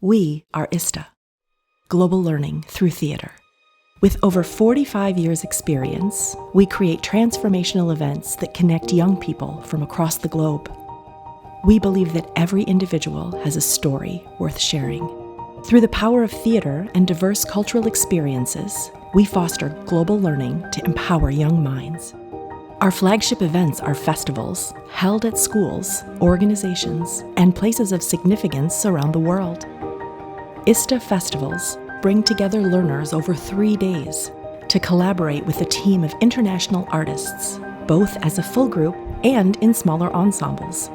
We are ISTA, Global Learning Through Theater. With over 45 years' experience, we create transformational events that connect young people from across the globe. We believe that every individual has a story worth sharing. Through the power of theater and diverse cultural experiences, we foster global learning to empower young minds. Our flagship events are festivals held at schools, organizations, and places of significance around the world. ISTA festivals bring together learners over 3 days to collaborate with a team of international artists, both as a full group and in smaller ensembles.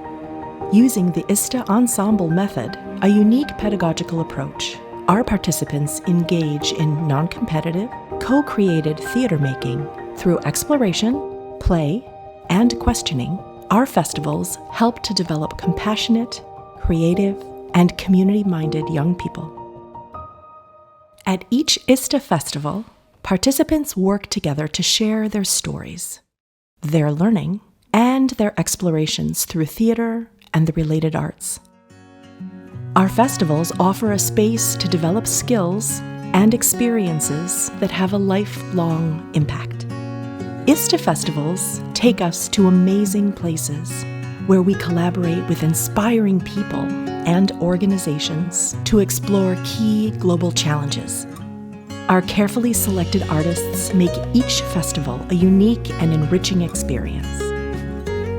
Using the ISTA ensemble method, a unique pedagogical approach, our participants engage in non-competitive, co-created theater making through exploration, play, and questioning. Our festivals help to develop compassionate, creative, and community-minded young people. At each ISTA festival, participants work together to share their stories, their learning, and their explorations through theater and the related arts. Our festivals offer a space to develop skills and experiences that have a lifelong impact. ISTA festivals take us to amazing places where we collaborate with inspiring people and organizations to explore key global challenges. Our carefully selected artists make each festival a unique and enriching experience.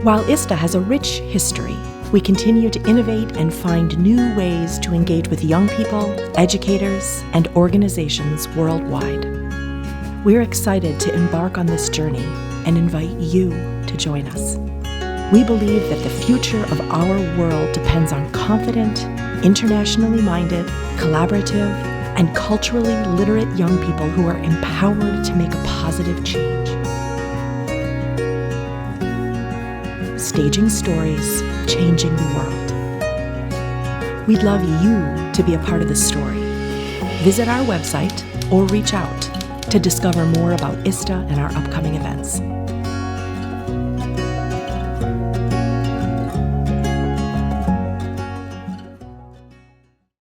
While ISTA has a rich history, we continue to innovate and find new ways to engage with young people, educators, and organizations worldwide. We're excited to embark on this journey and invite you to join us. We believe that the future of our world depends on confident, internationally minded, collaborative, and culturally literate young people who are empowered to make a positive change. Staging stories, changing the world. We'd love you to be a part of the story. Visit our website or reach out to discover more about ISTA and our upcoming events.